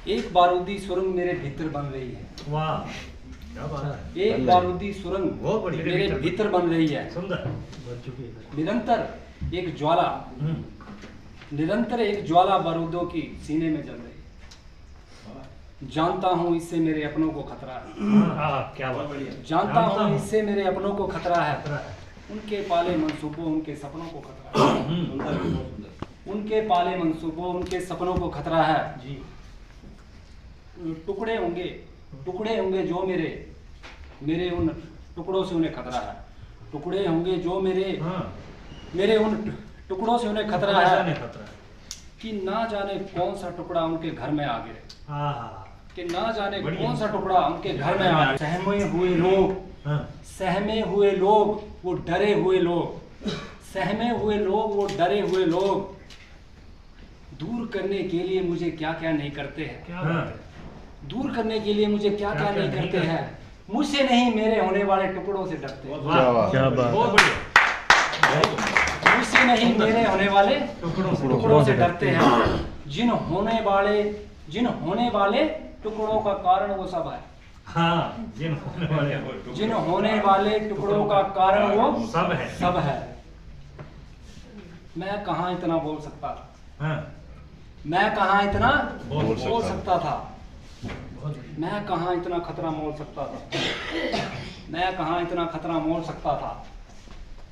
एक बारूदी सुरंग मेरे भीतर बन रही है। वाह, क्या बात है। एक बारूदी सुरंग बहुत बढ़िया। मेरे भीतर बन रही है। सुंदर। निरंतर एक ज्वाला, निरंतर एक ज्वाला बारूदों की सीने में जल रही है। जानता हूँ इससे मेरे अपनों को खतरा है। क्या बात है। जानता हूँ इससे मेरे अपनों को खतरा है। उनके पाले मंसूबों उनके सपनों को खतरा है। उनके पाले मंसूबों उनके सपनों को खतरा है जी। टुकड़े होंगे जो मेरे उन टुकड़ों से उन्हें खतरा है। टुकड़े होंगे जो मेरे उन टुकड़ों से उन्हें खतरा है कि ना जाने कौन सा टुकड़ा उनके घर में आ गए। कि ना जाने कौन सा टुकड़ा उनके घर में आ गए। सहमे हुए लोग वो डरे हुए लोग, सहमे हुए लोग वो डरे हुए लोग दूर करने के लिए मुझे क्या क्या नहीं करते हैं। दूर करने के लिए मुझे क्या क्या नहीं करते हैं। मुझसे नहीं मेरे होने वाले टुकड़ों से डरते हैं। क्या बात है। मुझसे नहीं मेरे होने वाले टुकड़ों से डरते हैं। जिन होने वाले टुकड़ों का कारण वो सब है। हाँ, जिन होने वाले टुकड़ों का कारण वो सब है। मैं कहाँ इतना बोल सकता था। मैं कहाँ इतना बोल सकता था। मैं कहाँ इतना खतरा मोल सकता था। मैं कहाँ इतना खतरा मोल सकता था।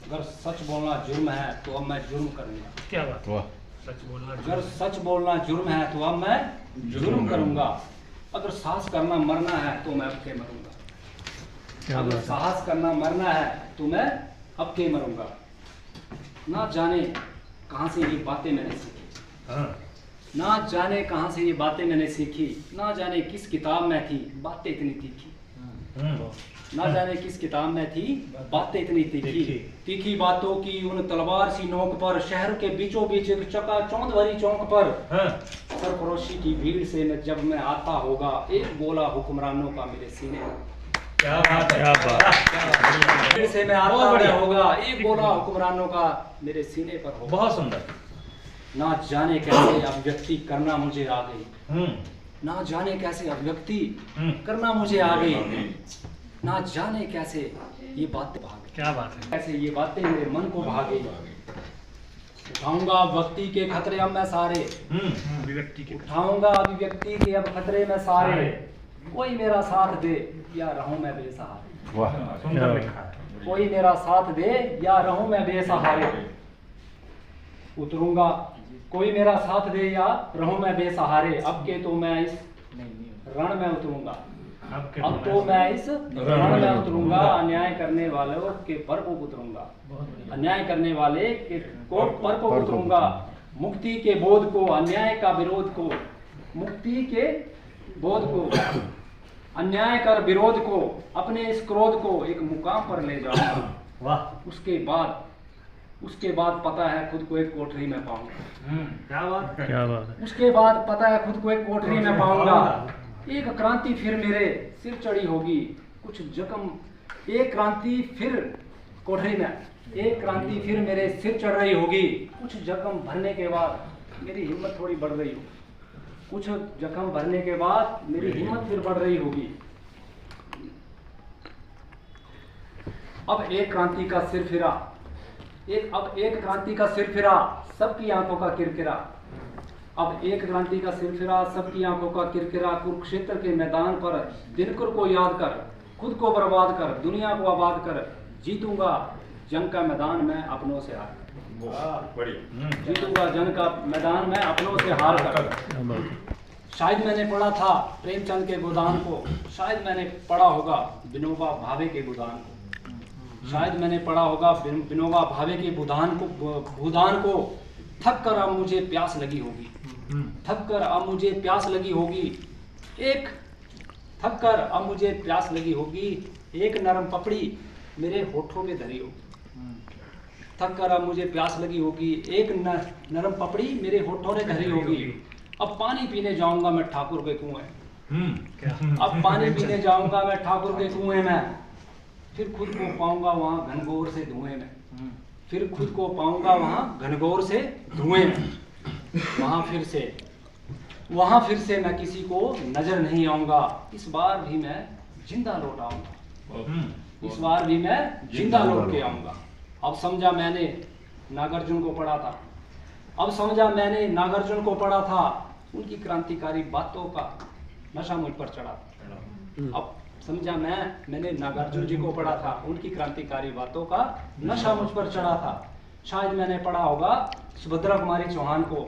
अगर सच बोलना जुर्म है तो अब मैं जुर्म करूंगा। क्या बात। अगर सच बोलना जुर्म है तो अब मैं जुर्म करूंगा। अगर साहस करना मरना है तो मैं अब के मरूंगा। अगर साहस करना मरना है तो मैं अब के मरूंगा। ना जाने कहाँ से ये बातें मैंने सीखी। ना जाने कहाँ से ये बातें मैंने सीखी। ना जाने किस किताब में थी बातें इतनी तीखी। ना जाने किस किताब में थी बातें इतनी तीखी। तीखी बातों की उन तलवार सी नोक पर, शहर के बीचों बीच एक चकाचौंध भरी चौक पर, सरफरोशी की भीड़ से जब मैं आता होगा, एक गोला हुक्मरानों का मेरे सीने में। क्या बात है। भीड़ से मैं आता होगा, एक गोला हुक्मरानों का मेरे सीने पर होगा। बहुत सुंदर। ना जाने कैसे अभिव्यक्ति करना मुझे आ गई। ना जाने कैसे अभिव्यक्ति करना मुझे आ गई। ना जाने कैसे ये बातें भाग। क्या बात है। कैसे ये बातें मेरे मन को भागे। उठाऊंगा व्यक्ति के खतरे अब मैं सारे। उठाऊंगा अभिव्यक्ति के अब खतरे में सारे। कोई मेरा साथ दे या रहूं मैं बेसहारे। वाह, सुंदर लिखा है। कोई मेरा साथ दे या रहूं मैं बेसहारे। उतरूंगा कोई मेरा साथ दे या रहूं मैं बेसहारे। अब के तो मैं इस रण में उतरूंगा। अब तो मैं इस रण में उतरूंगा। अन्याय करने वालों के पर को उतरूंगा। अन्याय करने वाले के को पर को उतरूंगा। मुक्ति के बोध को, अन्याय का विरोध को, मुक्ति के बोध को, अन्याय कर विरोध को, अपने इस क्रोध को एक मुकाम पर ले जाऊंगा। वाह। उसके बाद पता है खुद को एक कोठरी में पाऊंगा। क्या बात है। क्या बात है। उसके बाद पता है खुद को एक कोठरी में पाऊंगा। एक क्रांति फिर मेरे सिर चढ़ी होगी। कुछ जख्म, एक क्रांति फिर कोठरी में, एक क्रांति फिर मेरे सिर चढ़ रही होगी। कुछ जख्म भरने के बाद मेरी हिम्मत थोड़ी बढ़ रही होगी। कुछ जख्म भरने के बाद मेरी हिम्मत फिर बढ़ रही होगी। अब एक क्रांति का सिर फिरा, एक क्रांति का सिर फिरा, सबकी आंखों का किरकिरा। अब एक क्रांति का सिर फिरा, सबकी आंखों का किरकिरा। कुरुक्षेत्र के मैदान पर दिनकर को याद कर, खुद को बर्बाद कर, दुनिया को आबाद कर, जीतूंगा जंग का मैदान में अपनों से हार कर। जीतूंगा जंग का मैदान में अपनों से हार कर। शायद मैंने पढ़ा था प्रेमचंद के गोदान को। शायद मैंने पढ़ा होगा विनोबा भावे के गोदान को। शायद मैंने पढ़ा होगा विनोबा भावे के भूदान को। थक कर अब मुझे प्यास लगी होगी। थक कर अब मुझे प्यास लगी होगी। थक कर अब मुझे प्यास लगी होगी। एक नरम पपड़ी मेरे होठों पे धरी होगी। थक कर अब मुझे प्यास लगी होगी। एक नरम पपड़ी मेरे होठों ने धरी होगी। अब पानी पीने जाऊंगा मैं ठाकुर के कुएं। अब पानी पीने जाऊंगा मैं ठाकुर के कुएं में। फिर खुद को पाऊंगा वहां घनघोर से धुएं में। फिर खुद को पाऊंगा वहां घनघोर से धुएं में। वहां फिर से वहां फिर से मैं किसी को नजर नहीं आऊंगा, इस बार भी मैं जिंदा लौट आऊंगा, इस बार भी मैं जिंदा लौट के आऊंगा। अब समझा मैंने नागार्जुन को पढ़ा था, अब समझा मैंने नागार्जुन को पढ़ा था, उनकी क्रांतिकारी बातों का नशा मुझ पर चढ़ा था। अब समझा मैंने नागार्जुन जी को पढ़ा था, उनकी क्रांतिकारी बातों का नशा मुझ पर चढ़ा था। शायद मैंने पढ़ा होगा सुभद्रा कुमारी चौहान को,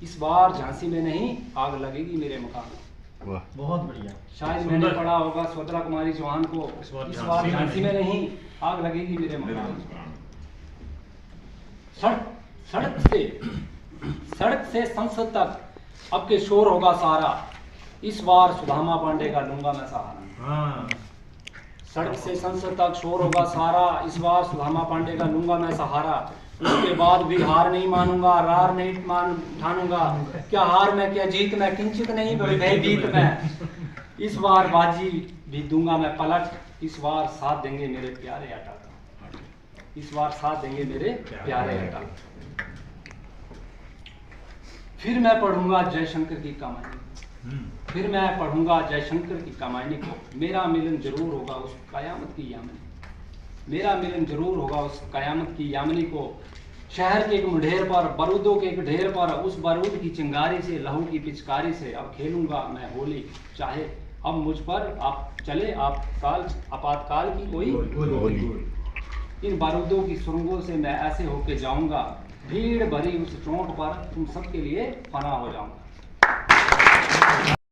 इस बार झांसी में नहीं आग लगेगी मेरे मकान में। वाह, बहुत बढ़िया। शायद मैंने पढ़ा होगा सुभद्रा कुमारी चौहान को, इस बार झांसी में नहीं आग लगेगी मेरे मकान में। सड़क से संसद तक अब के शोर होगा सारा, इस बार सुदामा पांडे का लूंगा मैं सहारा। सड़क से संसद तक शोर होगा सारा, इस बार सुदामा पांडे का लूंगा मैं सहारा। उसके बाद भी हार नहीं मानूंगा, रार नहीं ठानूंगा, क्या हार में क्या जीत में किंचित नहीं भयभीत में। इस बार बाजी भी दूंगा मैं पलट, इस बार साथ देंगे मेरे प्यारे अटल, इस बार साथ देंगे मेरे प्यारे अटल। फिर मैं पढ़ूंगा जयशंकर की कहानी, फिर मैं पढ़ूंगा जयशंकर की कहानी को, मेरा मिलन जरूर होगा उस कयामत की यामिनी, मेरा मिलन जरूर होगा उस कयामत की यामिनी को। शहर के एक मुढेर पर, बारूदों के एक ढेर पर, उस बारूद की चिंगारी से, लहू की पिचकारी से अब खेलूंगा मैं होली, चाहे अब मुझ पर आप चले आपातकाल की कोई होली। इन बारूदों की सुरंगों से मैं ऐसे होके जाऊंगा, भीड़ भरी उस चौक पर तुम सबके लिए फना हो जाऊंगा।